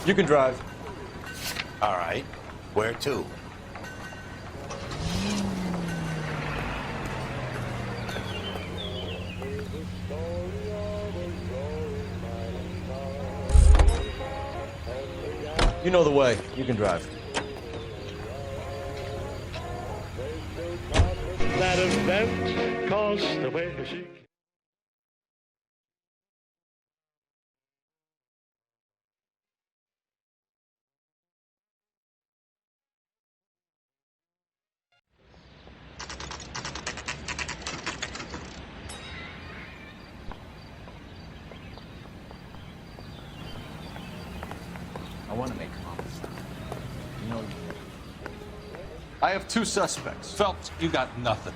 You can drive. All right. Where to? You know the way. You can drive. That event caused the way she... I want to make homicide. You know, I have 2 suspects. Phelps, you got nothing.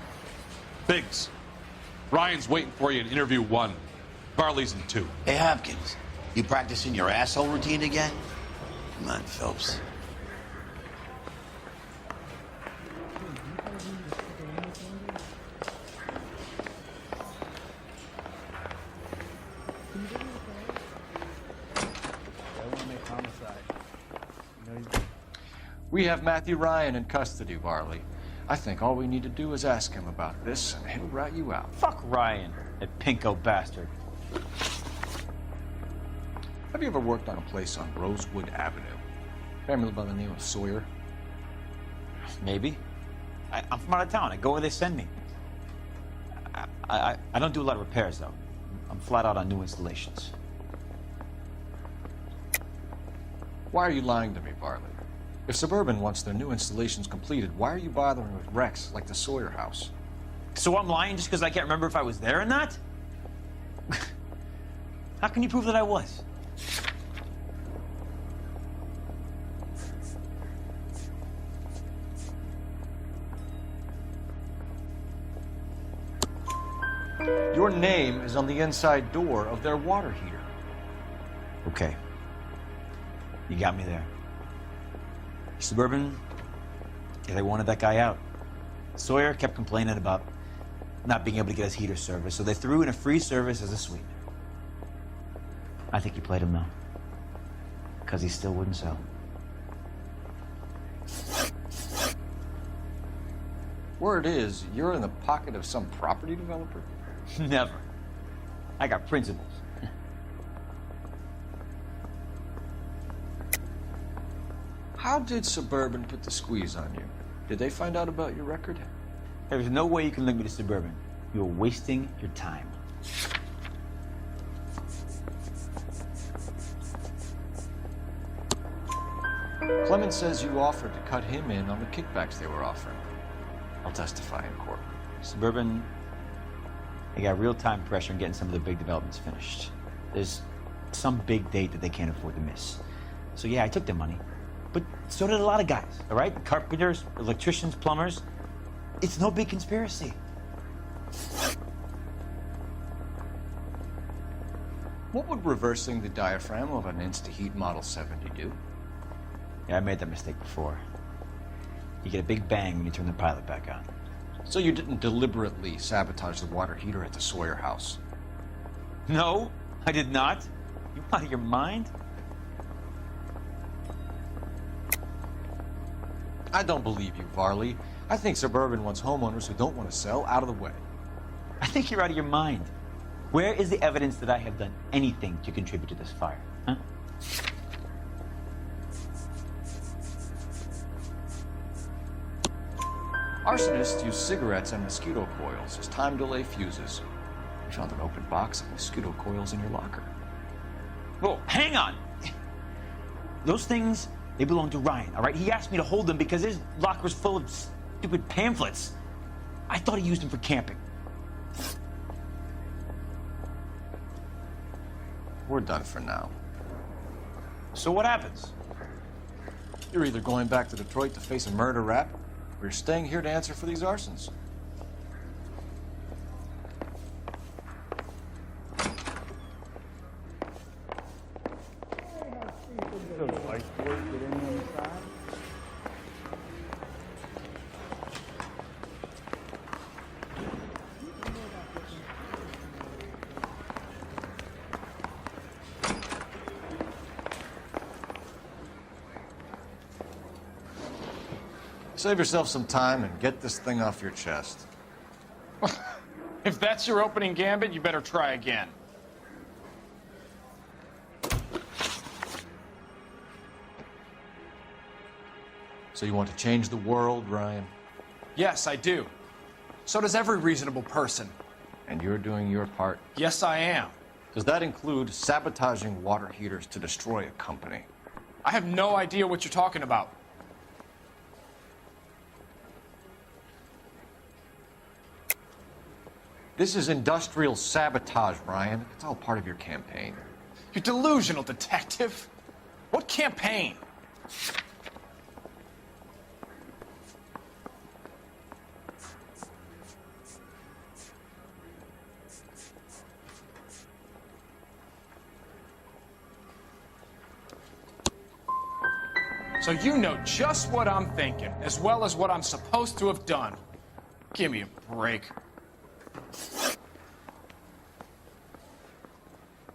Biggs, Ryan's waiting for you in interview 1. Barley's in 2. Hey, Hopkins, you practicing your asshole routine again? Come on, Phelps. We have Matthew Ryan in custody, Varley. I think all we need to do is ask him about this, and he'll rat you out. Fuck Ryan, that pinko bastard. Have you ever worked on a place on Rosewood Avenue? Family by the name of Sawyer? Maybe. I'm from out of town. I go where they send me. I don't do a lot of repairs, though. I'm flat out on new installations. Why are you lying to me, Varley? If Suburban wants their new installations completed, why are you bothering with wrecks like the Sawyer house? So I'm lying just because I can't remember if I was there or not? How can you prove that I was? Your name is on the inside door of their water heater. Okay. You got me there. Suburban, yeah, they wanted that guy out. Sawyer kept complaining about not being able to get his heater service, so they threw in a free service as a sweetener. I think he played him, though, because he still wouldn't sell. Word is, you're in the pocket of some property developer? Never. I got principles. How did Suburban put the squeeze on you? Did they find out about your record? There's no way you can link me to Suburban. You're wasting your time. Clemens says you offered to cut him in on the kickbacks they were offering. I'll testify in court. Suburban, they got real-time pressure on getting some of the big developments finished. There's some big date that they can't afford to miss. So yeah, I took their money. But so did a lot of guys, all right? Carpenters, electricians, plumbers. It's no big conspiracy. What would reversing the diaphragm of an Insta-Heat Model 70 do? Yeah, I made that mistake before. You get a big bang when you turn the pilot back on. So you didn't deliberately sabotage the water heater at the Sawyer house? No, I did not. You out of your mind? I don't believe you, Varley. I think Suburban wants homeowners who don't want to sell out of the way. I think you're out of your mind. Where is the evidence that I have done anything to contribute to this fire, huh? Arsonists use cigarettes and mosquito coils as time delay fuses. We found an open box of mosquito coils in your locker. Whoa, hang on! Those things, they belong to Ryan, all right? He asked me to hold them because his locker's full of stupid pamphlets. I thought he used them for camping. We're done for now. So what happens? You're either going back to Detroit to face a murder rap, or you're staying here to answer for these arsons. Save yourself some time and get this thing off your chest. If that's your opening gambit, you better try again. So you want to change the world, Ryan? Yes, I do. So does every reasonable person. And you're doing your part? Yes, I am. Does that include sabotaging water heaters to destroy a company? I have no idea what you're talking about. This is industrial sabotage, Ryan. It's all part of your campaign. You're delusional, detective. What campaign? So you know just what I'm thinking, as well as what I'm supposed to have done. Give me a break.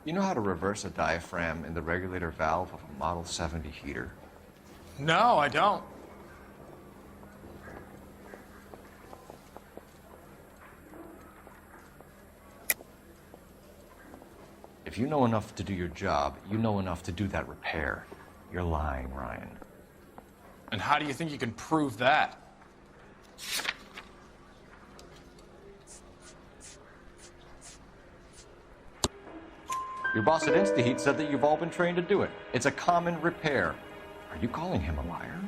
You know how to reverse a diaphragm in the regulator valve of a Model 70 heater? No, I don't. If you know enough to do your job, you know enough to do that repair. You're lying, Ryan. And how do you think you can prove that? Your boss at InstaHeat said that you've all been trained to do it. It's a common repair. Are you calling him a liar?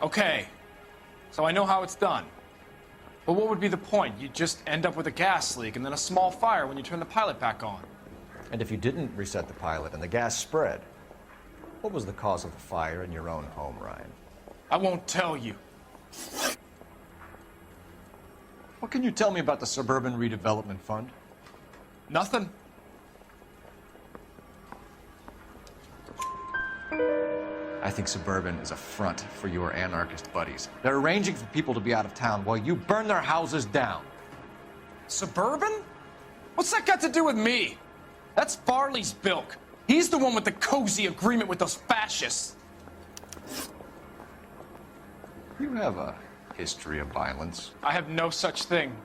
Okay, so I know how it's done. But what would be the point? You just end up with a gas leak and then a small fire when you turn the pilot back on. And if you didn't reset the pilot and the gas spread, what was the cause of the fire in your own home, Ryan? I won't tell you. What can you tell me about the Suburban Redevelopment Fund? Nothing. I think Suburban is a front for your anarchist buddies. They're arranging for people to be out of town while you burn their houses down. Suburban? What's that got to do with me? That's Farley's bilk. He's the one with the cozy agreement with those fascists. You have a history of violence. I have no such thing.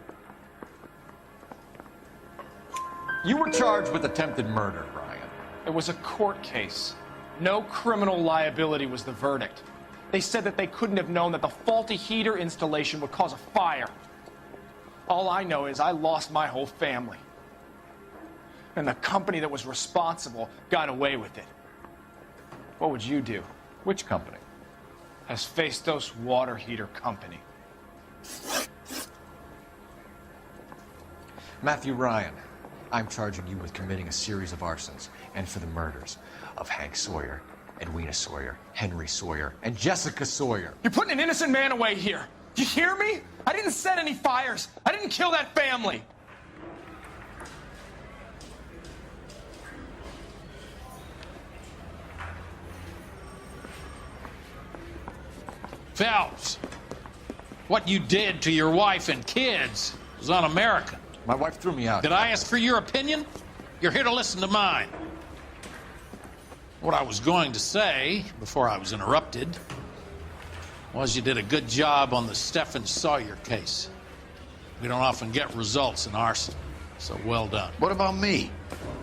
You were charged with attempted murder, Ryan. It was a court case. No criminal liability was the verdict. They said that they couldn't have known that the faulty heater installation would cause a fire. All I know is I lost my whole family. And the company that was responsible got away with it. What would you do? Which company? Hephaestus Water Heater Company. Matthew Ryan, I'm charging you with committing a series of arsons and for the murders of Hank Sawyer, Edwina Sawyer, Henry Sawyer, and Jessica Sawyer. You're putting an innocent man away here. You hear me? I didn't set any fires. I didn't kill that family. Phelps, what you did to your wife and kids was un-American. My wife threw me out. Did I ask for your opinion? You're here to listen to mine. What I was going to say, before I was interrupted, was you did a good job on the Stephen Sawyer case. We don't often get results in arson, so well done. What about me?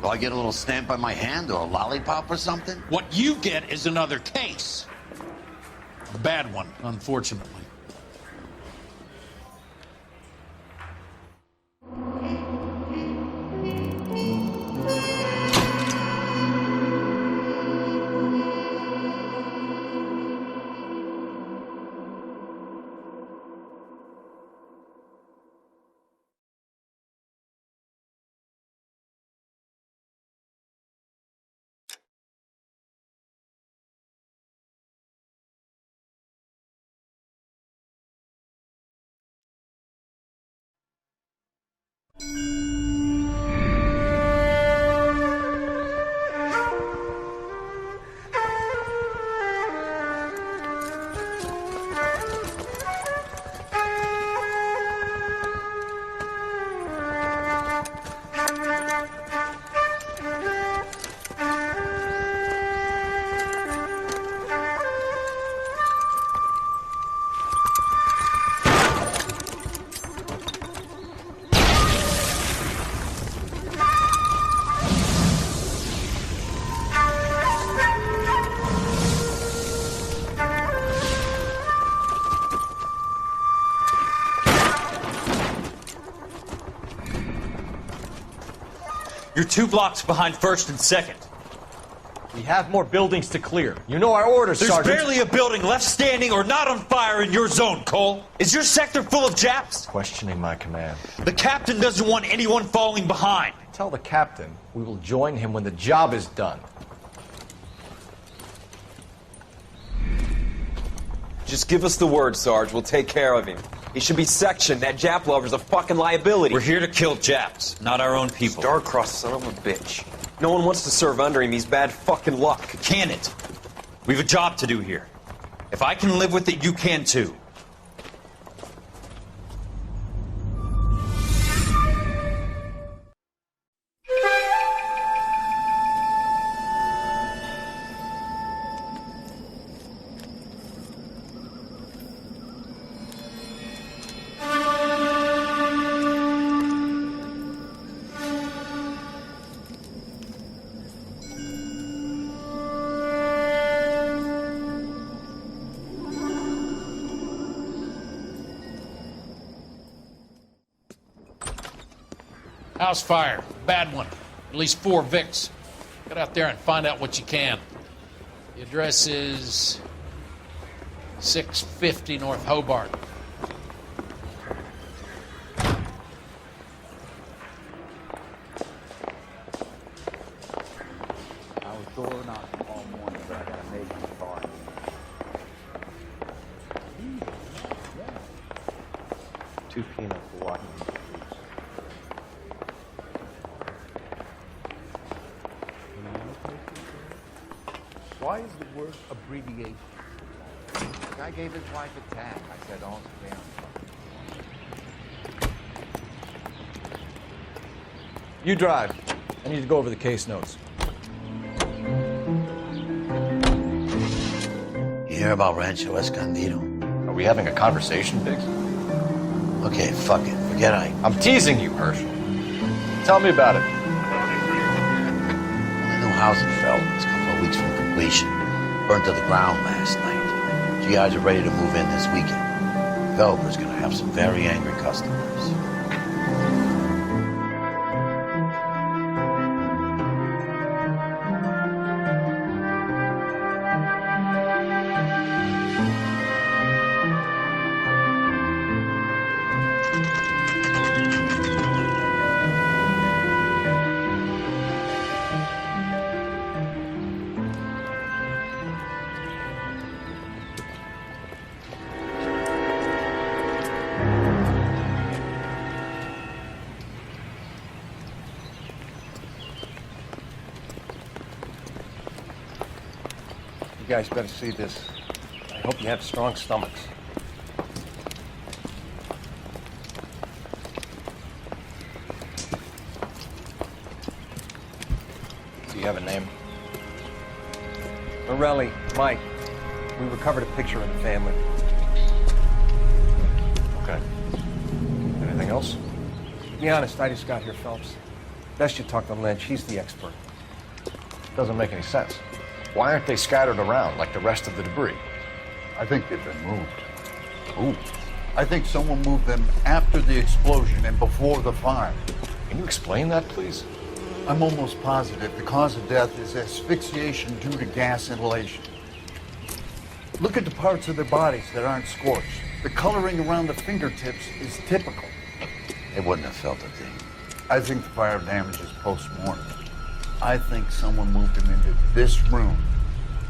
Do I get a little stamp by my hand or a lollipop or something? What you get is another case. A bad one, unfortunately. You're 2 blocks behind 1st and 2nd. We have more buildings to clear. You know our orders, There's Sergeant. barely a building left standing or not on fire in your zone, Cole. Is your sector full of Japs? Questioning my command. The captain doesn't want anyone falling behind. Tell the captain we will join him when the job is done. Just give us the word, Sarge. We'll take care of him. He should be sectioned. That Jap lover's a fucking liability. We're here to kill Japs, not our own people. Star-crossed son of a bitch. No one wants to serve under him. He's bad fucking luck. Can it? We have a job to do here. If I can live with it, you can too. House fire. Bad one. At least 4 Vicks. Get out there and find out what you can. The address is 650 North Hobart. I was door knocking all morning, but I got a major car. 2 p.m. for walking. Why is the word abbreviation? The guy gave his wife a tag. I said, all down. You drive. I need to go over the case notes. You hear about Rancho Escondido? Are we having a conversation, Biggs? Okay, fuck it. Forget I'm teasing you, Herschel. Tell me about it. The new housing fell. It's a couple of weeks from completion. Burnt to the ground last night. GIs are ready to move in this weekend. Developer's gonna have some very angry customers. You guys better see this. I hope you have strong stomachs. Do you have a name? Morelli, Mike. We recovered a picture of the family. Okay. Anything else? To be honest, I just got here, Phelps. Best you talk to Lynch. He's the expert. Doesn't make any sense. Why aren't they scattered around like the rest of the debris? I think they've been moved. Ooh. I think someone moved them after the explosion and before the fire. Can you explain that, please? I'm almost positive the cause of death is asphyxiation due to gas inhalation. Look at the parts of their bodies that aren't scorched. The coloring around the fingertips is typical. They wouldn't have felt a thing. I think the fire damage is post-mortem. I think someone moved them into this room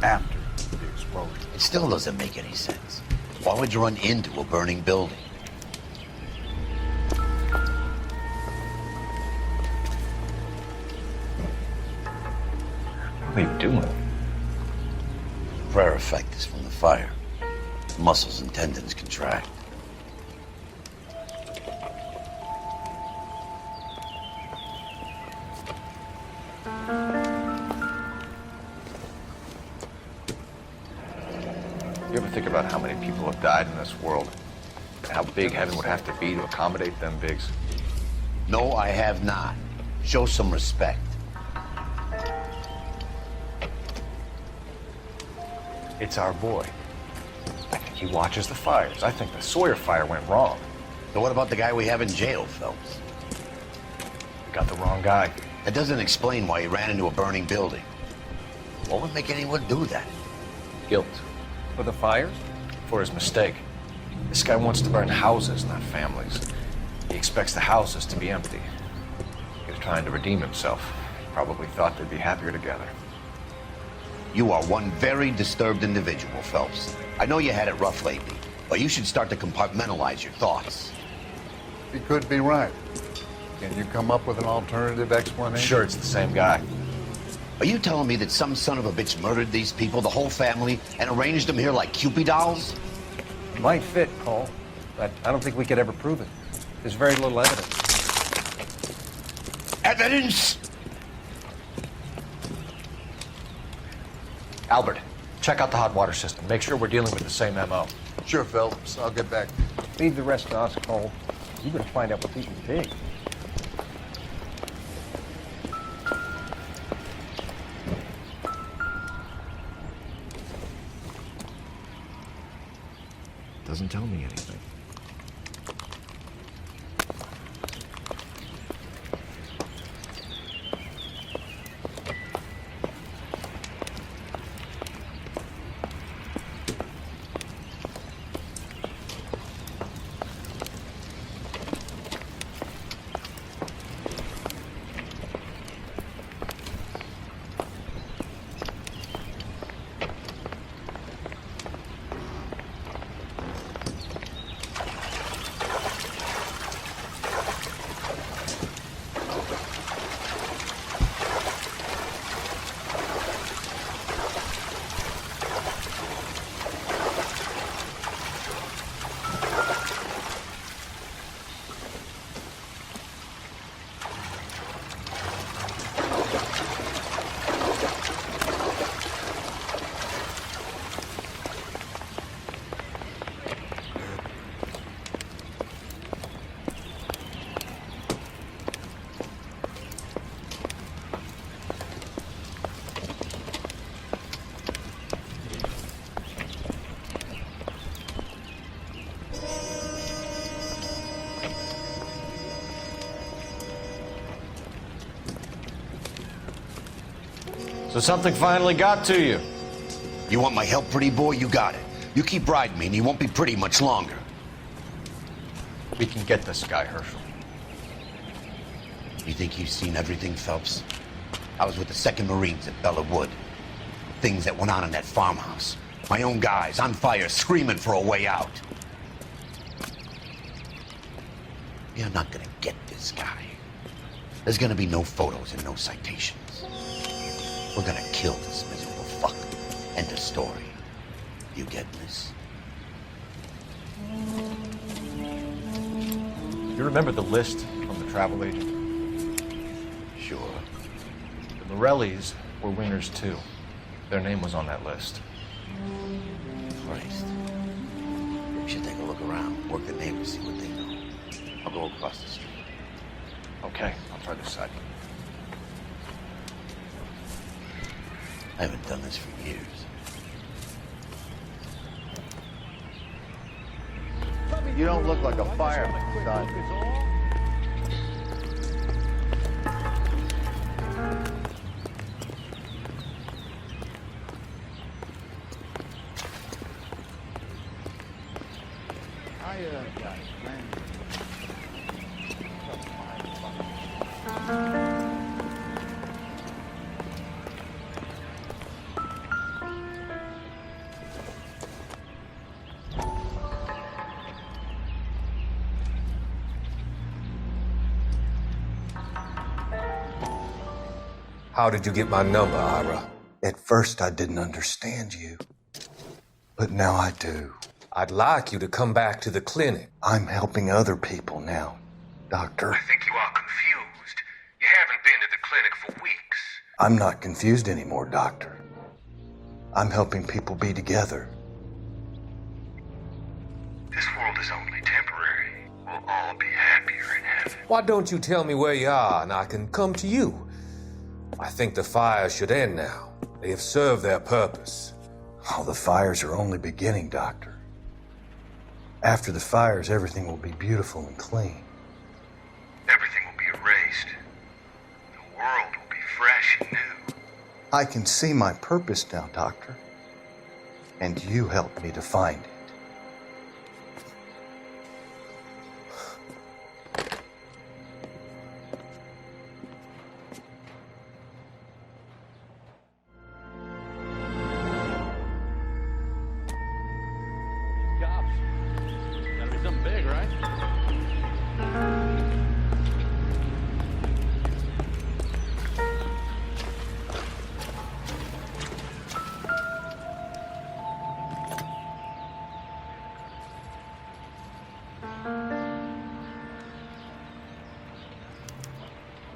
after the explosion. It still doesn't make any sense. Why would you run into a burning building? What are you doing? Prayer effect is from the fire. Muscles and tendons contract. You ever think about how many people have died in this world? And how big heaven would have to be to accommodate them, Biggs? No, I have not. Show some respect. It's our boy. I think he watches the fires. I think the Sawyer fire went wrong. So what about the guy we have in jail, Phelps? We got the wrong guy. That doesn't explain why he ran into a burning building. What would make anyone do that? Guilt. For the fires? For his mistake. This guy wants to burn houses, not families. He expects the houses to be empty. He was trying to redeem himself. Probably thought they'd be happier together. You are one very disturbed individual, Phelps. I know you had it rough lately, but you should start to compartmentalize your thoughts. He could be right. Can you come up with an alternative explanation? Sure, it's the same guy. Are you telling me that some son of a bitch murdered these people, the whole family, and arranged them here like Cupid dolls? Might fit, Cole, but I don't think we could ever prove it. There's very little evidence. Evidence? Albert, check out the hot water system. Make sure we're dealing with the same MO. Sure, Phelps. I'll get back. Leave the rest to us, Cole. You're gonna find out what people think. Doesn't tell me anything. So something finally got to you. You want my help, pretty boy? You got it. You keep riding me and you won't be pretty much longer. We can get this guy, Herschel. You think you've seen everything, Phelps? I was with the 2nd Marines at Bella Wood. Things that went on in that farmhouse. My own guys on fire, screaming for a way out. You're not gonna get this guy. There's gonna be no photos and no citations. We're gonna kill this miserable fuck. End of story. You get this? You remember the list from the travel agent? Sure. The Morellis were winners too. Their name was on that list. Christ. We should take a look around, work the neighbors, see what they know. I'll go across the street. Okay, I'll try this side. I haven't done this for years. You don't look like a fireman, son. How did you get my number, Ira? At first, I didn't understand you. But now I do. I'd like you to come back to the clinic. I'm helping other people now, Doctor. I think you are confused. You haven't been to the clinic for weeks. I'm not confused anymore, Doctor. I'm helping people be together. This world is only temporary. We'll all be happier in heaven. Why don't you tell me where you are and I can come to you? I think the fires should end now. They have served their purpose. Oh, the fires are only beginning, Doctor. After the fires, everything will be beautiful and clean. Everything will be erased. The world I can see my purpose now, Doctor. And you helped me to find it. Cops. Gotta be something big, right?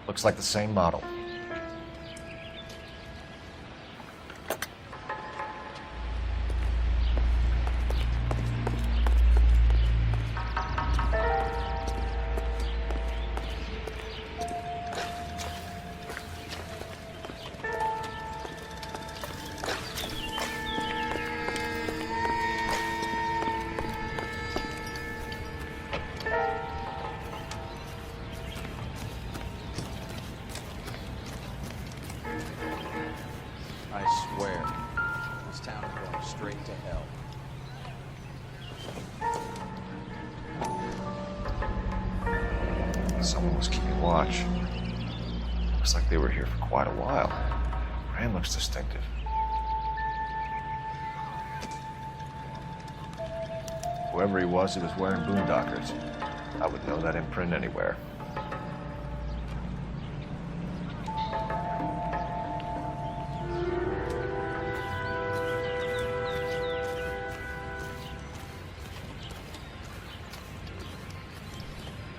Looks like the same model. I swear, this town is going straight to hell. Someone was keeping watch. Looks like they were here for quite a while. Brand looks distinctive. Whoever he was wearing boondockers. I would know that imprint anywhere.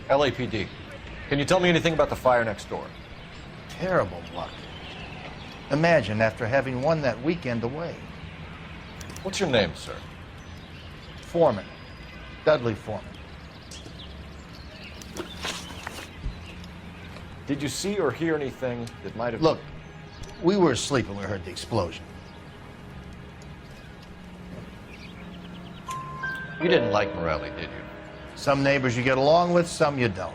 LAPD. Can you tell me anything about the fire next door? Terrible luck. Imagine after having won that weekend away. What's your name, sir? Foreman. Dudley Foreman. Did you see or hear anything that might have... Look, we were asleep when we heard the explosion. You didn't like Morelli, did you? Some neighbors you get along with, some you don't.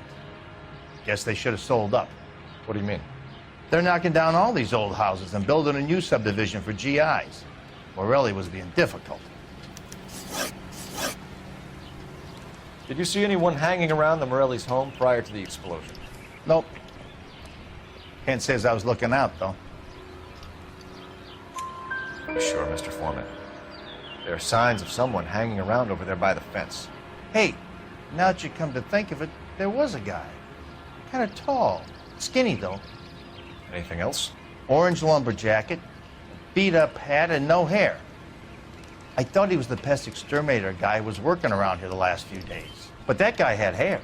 Guess they should have sold up. What do you mean? They're knocking down all these old houses and building a new subdivision for GIs. Morelli was being difficult. Did you see anyone hanging around the Morelli's home prior to the explosion? Nope. Kent says I was looking out, though. You sure, Mr. Foreman? There are signs of someone hanging around over there by the fence. Hey, now that you come to think of it, there was a guy. Kind of tall. Skinny, though. Anything else? Orange lumber jacket, beat-up hat, and no hair. I thought he was the pest exterminator guy who was working around here the last few days. But that guy had hair.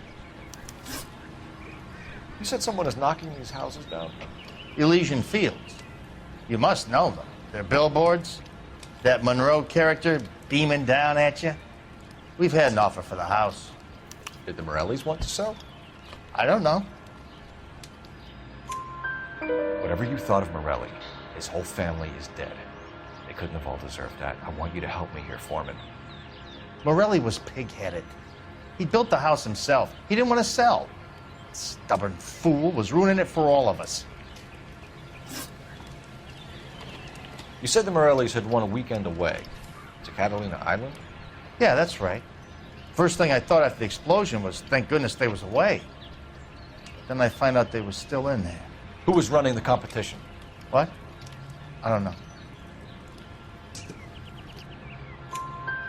You said someone is knocking these houses down? Elysian Fields. You must know them. They're billboards. That Monroe character beaming down at you. We've had an offer for the house. Did the Morellis want to sell? I don't know. Whatever you thought of Morelli, his whole family is dead. They couldn't have all deserved that. I want you to help me here, Foreman. Morelli was pig-headed. He built the house himself. He didn't want to sell. Stubborn fool was ruining it for all of us. You said the Morellis had won a weekend away to Catalina Island? Yeah, that's right. First thing I thought after the explosion was, thank goodness they was away. Then I find out they was still in there. Who was running the competition? What? I don't know.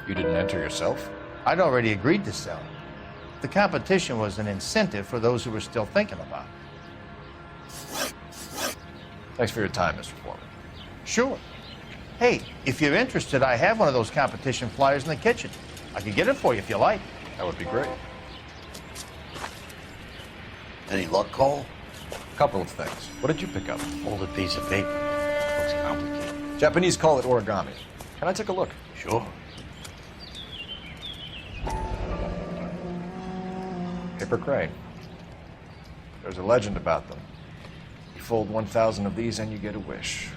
You didn't enter yourself? I'd already agreed to sell. The competition was an incentive for those who were still thinking about it. Thanks for your time, Mr. Foreman. Sure. Hey, if you're interested, I have one of those competition flyers in the kitchen. I could get it for you if you like. That would be great. Any luck, Cole? A couple of things. What did you pick up? Folded piece of paper. Looks complicated. Japanese call it origami. Can I take a look? Sure. Paper crane. There's a legend about them. You fold 1,000 of these and you get a wish.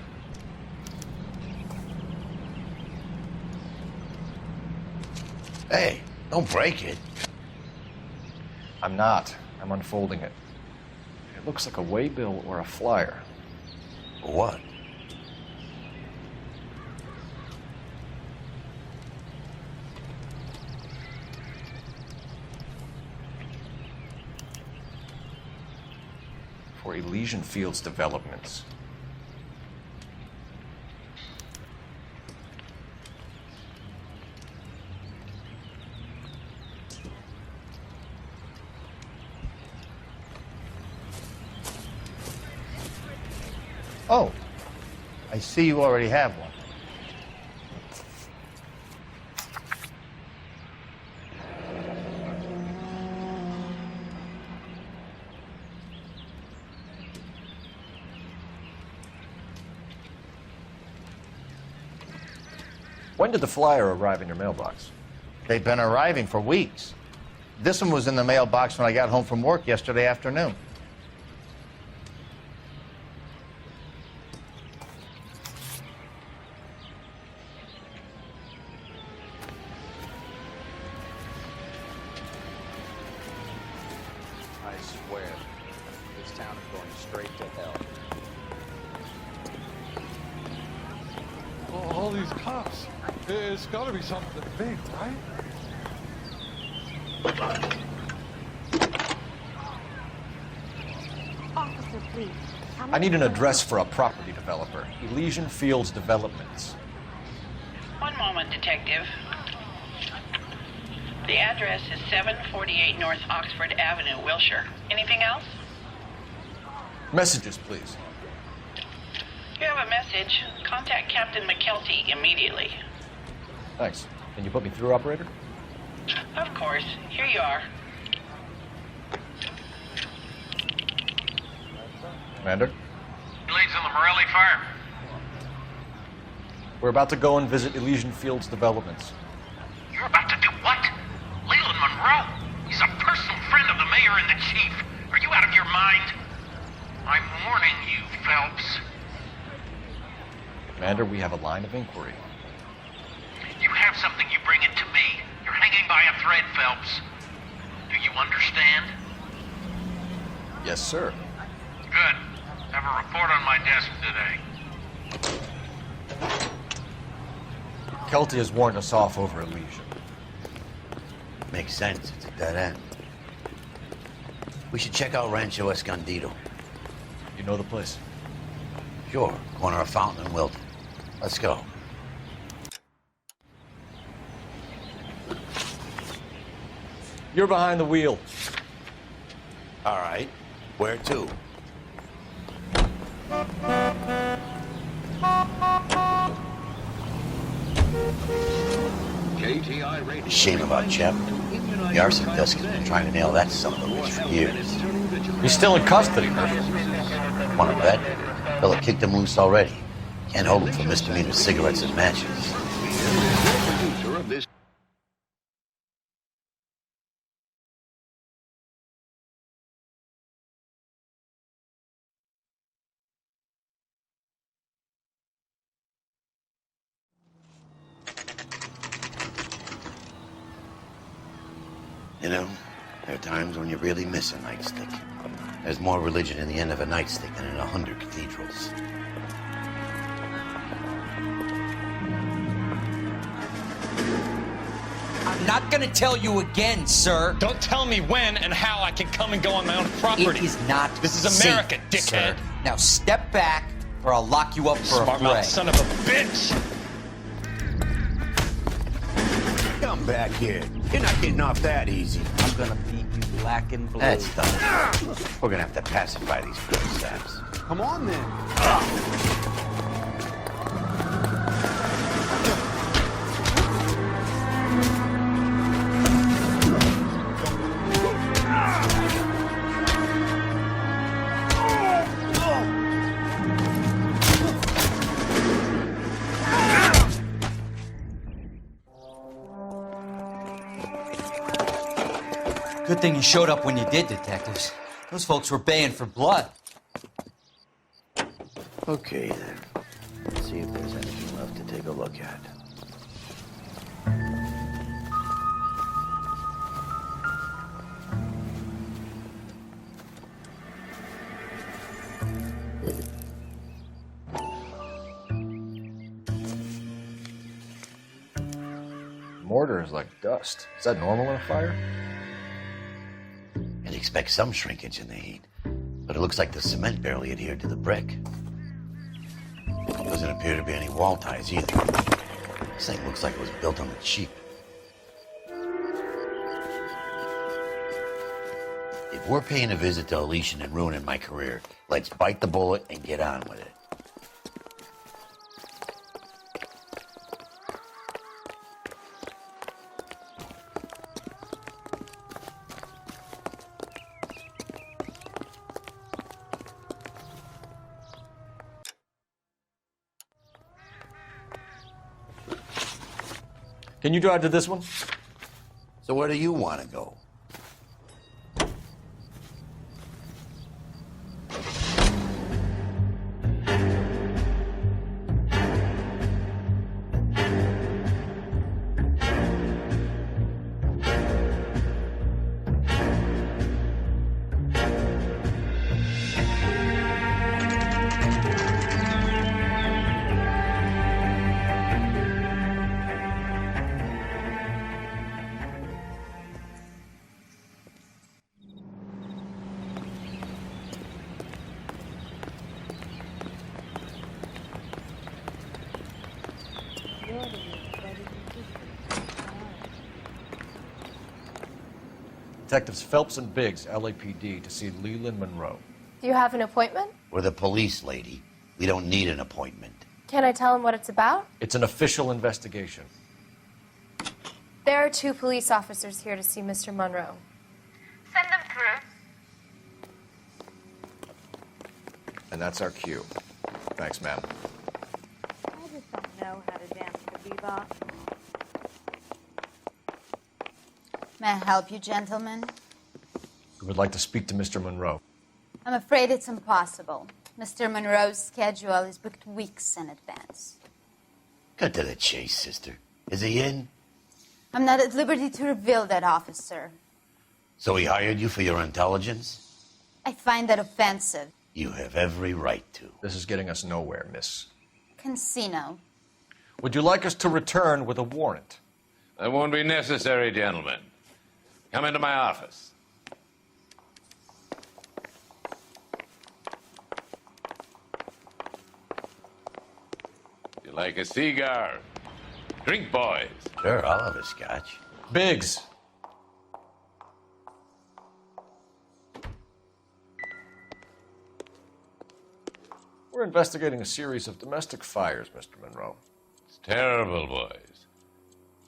Hey, don't break it. I'm not. I'm unfolding it. It looks like a waybill or a flyer. For what? for Elysian Fields Developments. Oh, I see you already have one. When did the flyer arrive in your mailbox? They've been arriving for weeks. This one was in the mailbox when I got home from work yesterday afternoon. I swear, this town is going straight to hell. All these cops. It's gotta be something big, right? Officer, please. I need an address for a property developer. Elysian Fields Developments. One moment, Detective. The address is 748 North Oxford Avenue, Wilshire. Anything else? Messages, please. If you have a message, contact Captain McKelty immediately. Thanks. Can you put me through, operator? Of course. Here you are. Commander? Leads on the Morelli fire. We're about to go and visit Elysian Fields Developments. You're about to do what? Leland Monroe? He's a personal friend of the mayor and the chief. Are you out of your mind? I'm warning you, Phelps. Commander, we have a line of inquiry. You have something, you bring it to me. You're hanging by a thread, Phelps. Do you understand? Yes, sir. Good. Have a report on my desk today. Kelty has warned us off over Elysian. Makes sense. It's a dead end. We should check out Rancho Escondido. You know the place? Sure. Corner of Fountain and Wilton. Let's go. You're behind the wheel. All right. Where to? Shame about Chap. The arson desk has been trying to nail that son of a bitch for years. He's still in custody, Murphy. Want to bet? Fella kicked him loose already. Can't hold him for misdemeanor cigarettes and matches. You know, there are times when you really miss a nightstick. There's more religion in the end of a nightstick than in 100 cathedrals. I'm not gonna tell you again, sir. Don't tell me when and how I can come and go on my own property. It is not This is America, safe, dickhead. sir. Now step back, or I'll lock you up for a Smart fray. mouth son of a bitch! Come back here. You're not getting off that easy. I'm gonna beat you black and blue. That's done. We're gonna have to pacify these good saps. Come on, then. Good thing you showed up when you did, detectives. Those folks were baying for blood. Okay, then. Let's see if there's anything left to take a look at. Mortar is like dust. Is that normal in a fire? You'd expect some shrinkage in the heat. But it looks like the cement barely adhered to the brick. Doesn't appear to be any wall ties either. This thing looks like it was built on the cheap. If we're paying a visit to Elysian and ruining my career, let's bite the bullet and get on with it. Can you drive to this one? So where do you want to go? Detectives Phelps and Biggs, LAPD, to see Leland Monroe. Do you have an appointment? We're the police, lady. We don't need an appointment. Can I tell him what it's about? It's an official investigation. There are 2 police officers here to see Mr. Monroe. Send them through. And that's our cue. Thanks, ma'am. I just don't know how to dance the bebop. May I help you, gentlemen? We would like to speak to Mr. Monroe. I'm afraid it's impossible. Mr. Monroe's schedule is booked weeks in advance. Cut to the chase, sister. Is he in? I'm not at liberty to reveal that, officer. So he hired you for your intelligence? I find that offensive. You have every right to. This is getting us nowhere, miss. Casino. Would you like us to return with a warrant? That won't be necessary, gentlemen. Come into my office. You like a cigar? Drink, boys. Sure, I'll have a scotch. Biggs. We're investigating a series of domestic fires, Mr. Monroe. It's terrible, boys.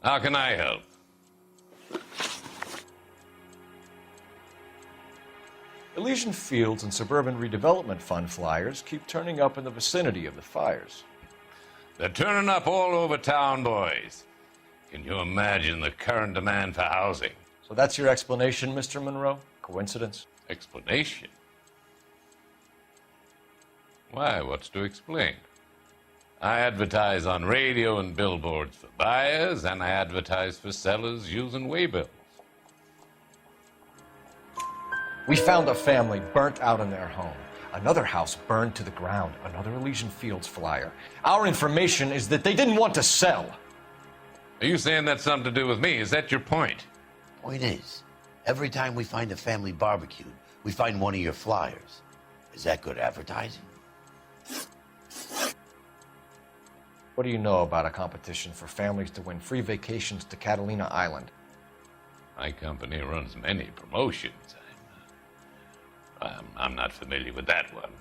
How can I help? Elysian Fields and Suburban Redevelopment Fund flyers keep turning up in the vicinity of the fires. They're turning up all over town, boys. Can you imagine the current demand for housing? So that's your explanation, Mr. Monroe? Coincidence? Explanation? Why, what's to explain? I advertise on radio and billboards for buyers, and I advertise for sellers using waybills. We found a family burnt out in their home. Another house burned to the ground. Another Elysian Fields flyer. Our information is that they didn't want to sell. Are you saying that's something to do with me? Is that your point? Point is, every time we find a family barbecued, we find one of your flyers. Is that good advertising? What do you know about a competition for families to win free vacations to Catalina Island? My company runs many promotions. I'm not familiar with that one.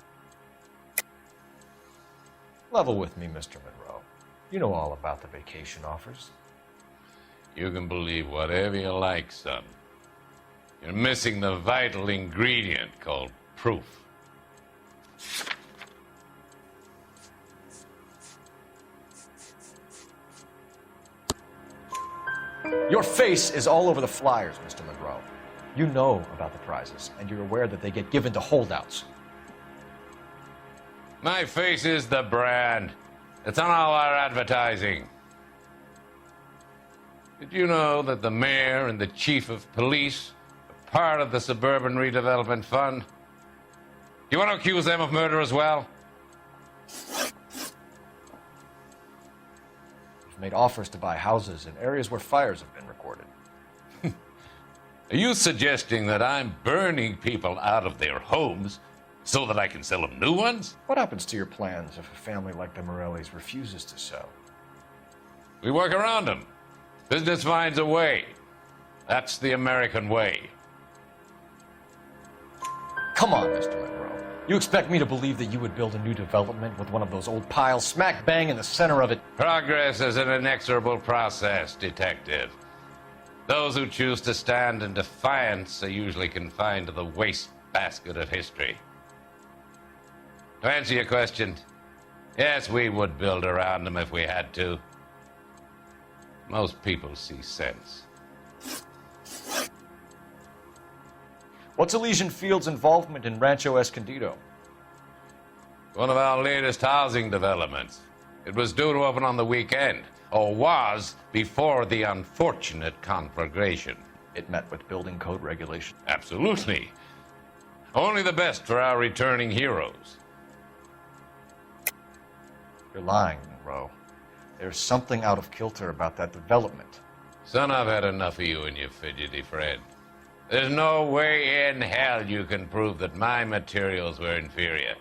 Level with me, Mr. Monroe. You know all about the vacation offers. You can believe whatever you like, son. You're missing the vital ingredient called proof. Your face is all over the flyers, Mr. Monroe. You know about the prizes, and you're aware that they get given to holdouts. My face is the brand. It's on all our advertising. Did you know that the mayor and the chief of police are part of the Suburban Redevelopment Fund? Do you want to accuse them of murder as well? We've made offers to buy houses in areas where fires have been recorded. Are you suggesting that I'm burning people out of their homes So that I can sell them new ones? What happens to your plans if a family like the Morellis refuses to sell? We work around them. Business finds a way. That's the American way. Come on, Mr. Monroe. You expect me to believe that you would build a new development with one of those old piles smack bang in the center of it? Progress is an inexorable process, Detective. Those who choose to stand in defiance are usually confined to the wastebasket of history. To answer your question, yes, we would build around them if we had to. Most people see sense. What's Elysian Field's involvement in Rancho Escondido? One of our latest housing developments. It was due to open on the weekend, or was before the unfortunate conflagration. It met with building code regulations. Absolutely. Only the best for our returning heroes. You're lying, Monroe. There's something out of kilter about that development. Son, I've had enough of you and your fidgety friend. There's no way in hell you can prove that my materials were inferior.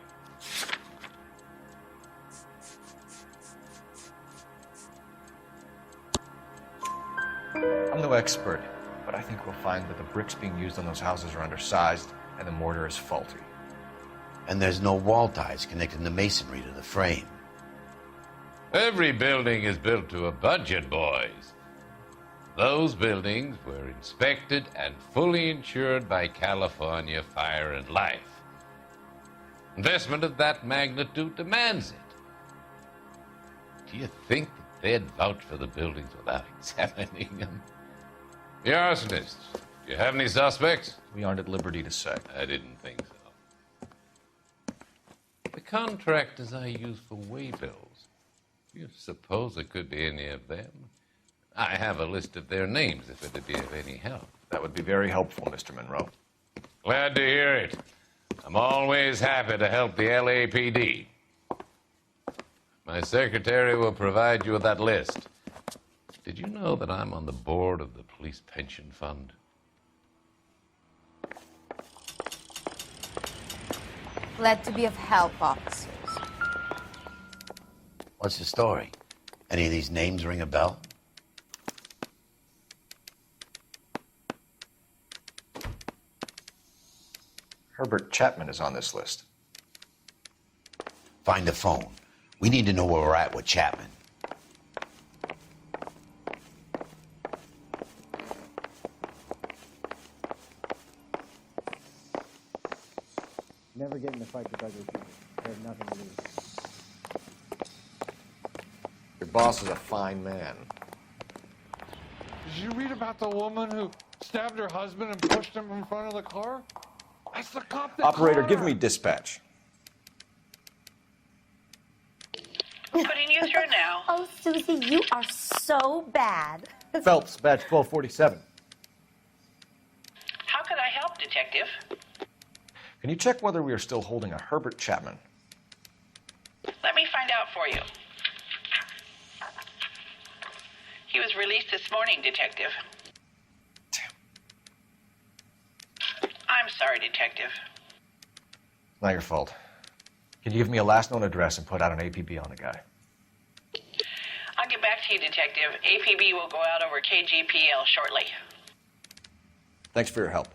I'm no expert, but I think we'll find that the bricks being used on those houses are undersized and the mortar is faulty. And there's no wall ties connecting the masonry to the frame. Every building is built to a budget, boys. Those buildings were inspected and fully insured by California Fire and Life. Investment of that magnitude demands it. Do you think that they'd vouch for the buildings without examining them? The arsonists, do you have any suspects? We aren't at liberty to say. I didn't think so. The contractors I use for waybills, do you suppose it could be any of them? I have a list of their names if it'd be of any help. That would be very helpful, Mr. Monroe. Glad to hear it. I'm always happy to help the LAPD. My secretary will provide you with that list. Did you know that I'm on the board of the police pension fund? Glad to be of help, officers. What's the story? Any of these names ring a bell? Herbert Chapman is on this list. Find the phone. We need to know where we're at with Chapman. Never get in a fight with ugly people. They have nothing to lose. Your boss is a fine man. Did you read about the woman who stabbed her husband and pushed him in front of the car? That's the cop that Operator, caught give her. me dispatch. Putting you through now. Oh, Susie, you are so bad. Phelps, badge 1247. How could I help, Detective? Can you check whether we are still holding a Herbert Chapman? Let me find out for you. He was released this morning, Detective. I'm sorry, Detective. Not your fault. Can you give me a last known address and put out an APB on the guy? I'll get back to you, Detective. APB will go out over KGPL shortly. Thanks for your help.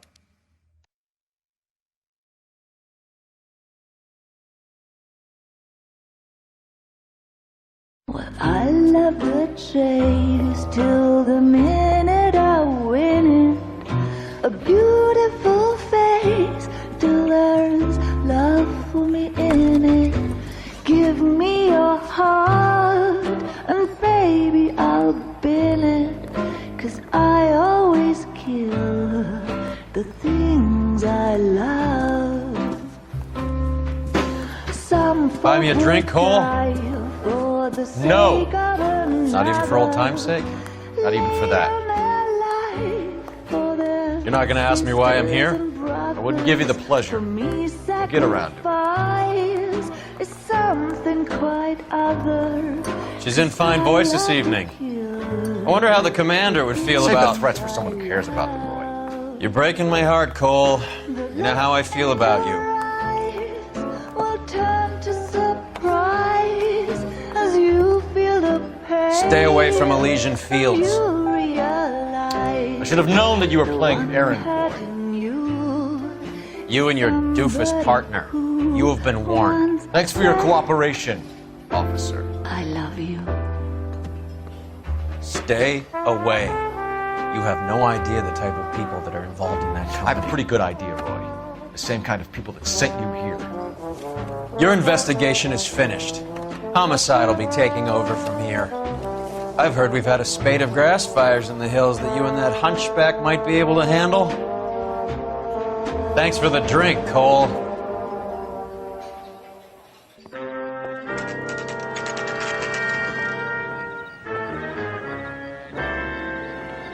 Well, I love the chase till the minute I win it. A beautiful face till there's love for me in it. Give me your heart and baby I'll bill it. 'Cause I always kill the things I love. Some Buy me a drink, Cole? for the No. sake of a Not even for old time's sake? Not even for that. You're not going to ask me why I'm here? I wouldn't give you the pleasure. I'll get around to it. Is something quite other. it. She's in fine voice this evening. I wonder how the commander would feel Save about... the threats for someone who cares about them, Roy. You're breaking my heart, Cole. You know how I feel about you. Stay away from Elysian Fields. I should have known that you were playing errand boy. You and your doofus partner. You have been warned. Thanks for your cooperation, officer. I love you. Stay away. You have no idea the type of people that are involved in that company. I have a pretty good idea, Roy. The same kind of people that sent you here. Your investigation is finished. Homicide will be taking over from here. I've heard we've had a spate of grass fires in the hills that you and that hunchback might be able to handle. Thanks for the drink, Cole.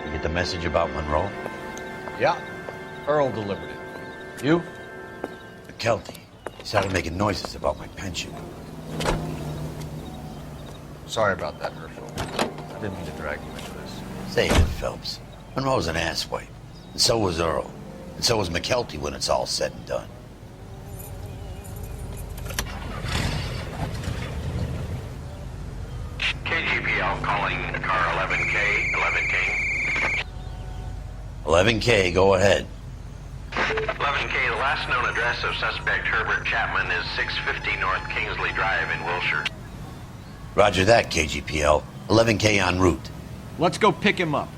You get the message about Monroe? Yeah. Earl delivered it. You? McKelty. He started making noises about my pension. Sorry about that, Herschel. I didn't mean to drag you into this. Say it, Phelps. Monroe's an asswipe. And so was Earl. And so was McKelty when it's all said and done. KGPL calling car 11K, 11K. 11K, go ahead. 11K, the last known address of suspect Herbert Chapman is 650 North Kingsley Drive in Wilshire. Roger that, KGPL. 11K en route. Let's go pick him up.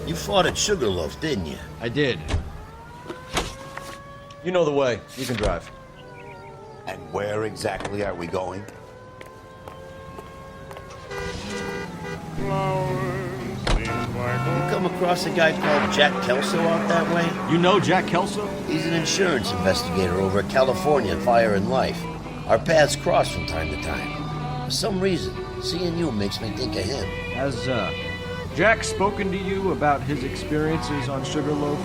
You fought at Sugarloaf, didn't you? I did. You know the way. You can drive. And where exactly are we going? You come across a guy called Jack Kelso out that way? You know Jack Kelso? He's an insurance investigator over at California Fire and Life. Our paths cross from time to time. For some reason, seeing you makes me think of him. Has Jack spoken to you about his experiences on Sugarloaf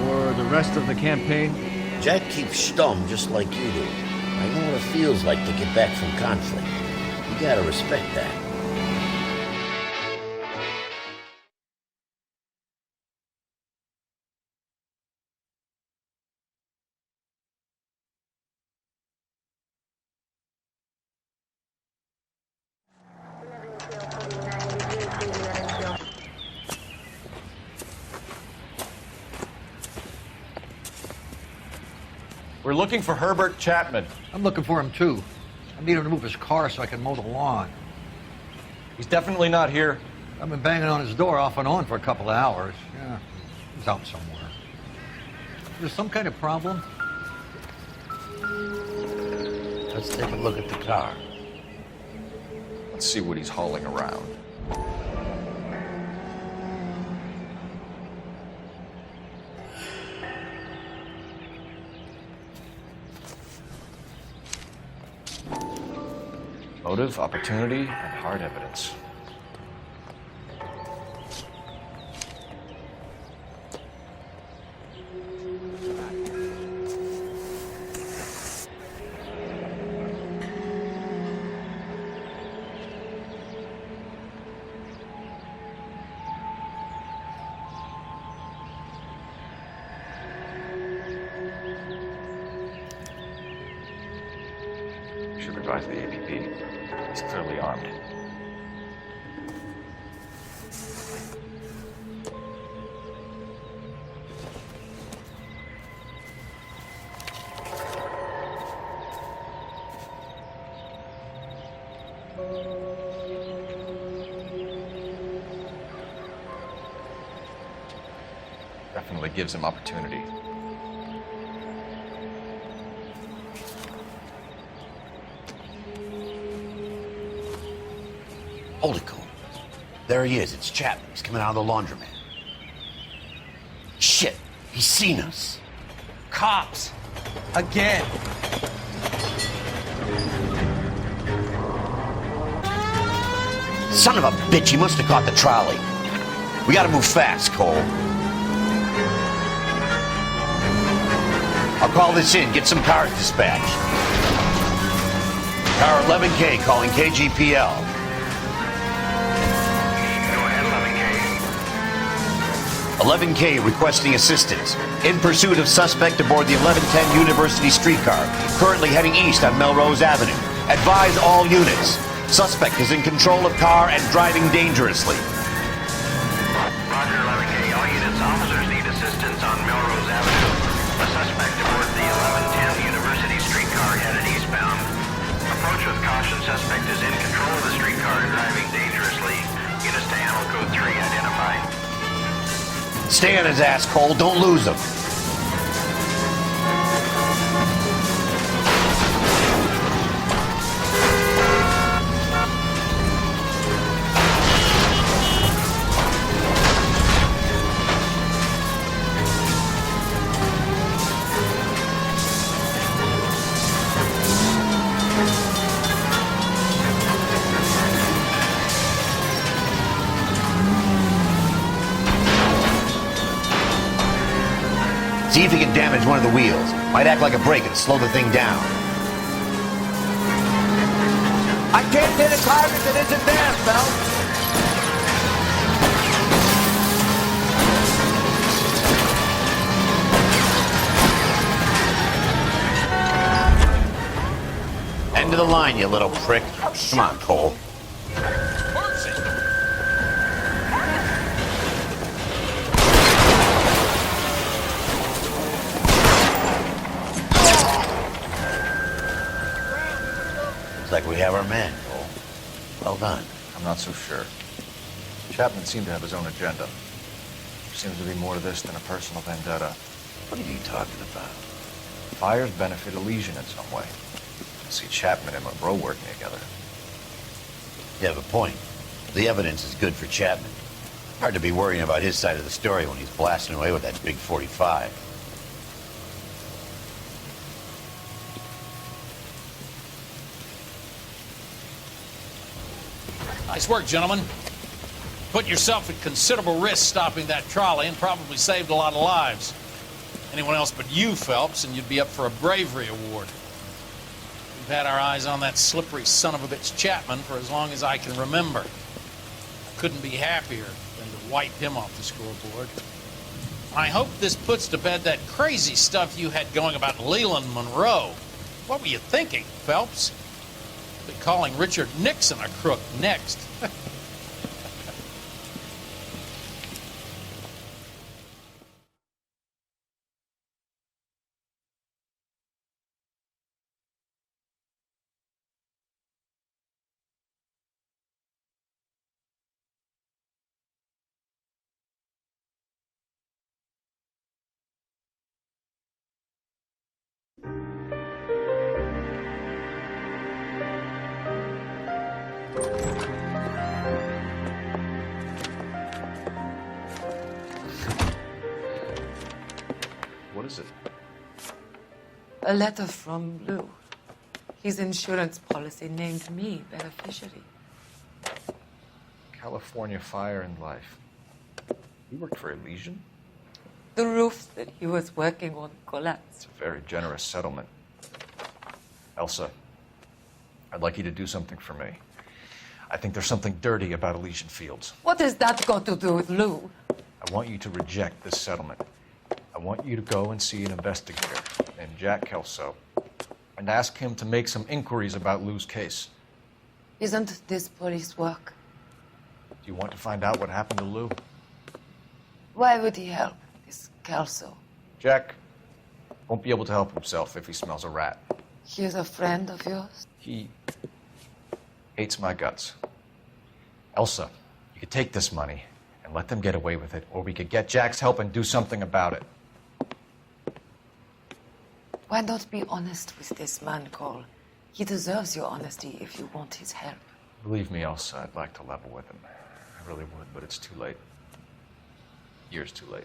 or the rest of the campaign? Jack keeps stum just like you do. I know what it feels like to get back from conflict. You gotta respect that. We're looking for Herbert Chapman. I'm looking for him, too. I need him to move his car so I can mow the lawn. He's definitely not here. I've been banging on his door off and on for a couple of hours. Yeah, he's out somewhere. Is there some kind of problem? Let's take a look at the car. Let's see what he's hauling around. Motive, opportunity, and hard evidence. Should advise the APP. He's clearly armed. Definitely gives him opportunity. Hold it, Cole. There he is. It's Chapman. He's coming out of the laundromat. Shit. He's seen us. Cops! Again! Son of a bitch. He must have caught the trolley. We gotta move fast, Cole. I'll call this in. Get some cars dispatched. Car 11K calling KGPL. 11K requesting assistance. In pursuit of suspect aboard the 1110 University streetcar, currently heading east on Melrose Avenue. Advise all units. Suspect is in control of car and driving dangerously. Roger, 11K. All units, officers need assistance on Melrose Avenue. A suspect aboard the 1110 University streetcar headed eastbound. Approach with caution. Suspect is in control of the streetcar and driving dangerously. Units to handle code 3 identified. Stay on his ass, Cole. Don't lose him. See if he can damage one of the wheels. Might act like a brake and slow the thing down. I can't hit a target that isn't there, Phelps. End of the line, you little prick. Come on, Cole. Looks like we have our man, Cole. Well done. I'm not so sure. Chapman seemed to have his own agenda. There seems to be more to this than a personal vendetta. What are you talking about? Fires benefit Elysian in some way. I see Chapman and Monroe working together. You have a point. The evidence is good for Chapman. Hard to be worrying about his side of the story when he's blasting away with that big 45. Nice work, gentlemen. Put yourself at considerable risk stopping that trolley and probably saved a lot of lives. Anyone else but you, Phelps, and you'd be up for a bravery award. We've had our eyes on that slippery son of a bitch Chapman for as long as I can remember. I couldn't be happier than to wipe him off the scoreboard. I hope this puts to bed that crazy stuff you had going about Leland Monroe. What were you thinking, Phelps? Be calling Richard Nixon a crook next. What is it? A letter from Lou. His insurance policy named me beneficiary. California Fire and Life. You worked for Elysian? The roofs that he was working on collapsed. It's a very generous settlement. Elsa, I'd like you to do something for me. I think there's something dirty about Elysian Fields. What has that got to do with Lou? I want you to reject this settlement. I want you to go and see an investigator named Jack Kelso and ask him to make some inquiries about Lou's case. Isn't this police work? Do you want to find out what happened to Lou? Why would he help, this Kelso? Jack won't be able to help himself if he smells a rat. He is a friend of yours? He hates my guts. Elsa, you could take this money and let them get away with it, or we could get Jack's help and do something about it. Why not be honest with this man, Cole? He deserves your honesty if you want his help. Believe me, Elsa, I'd like to level with him. I really would, but it's too late. Years too late.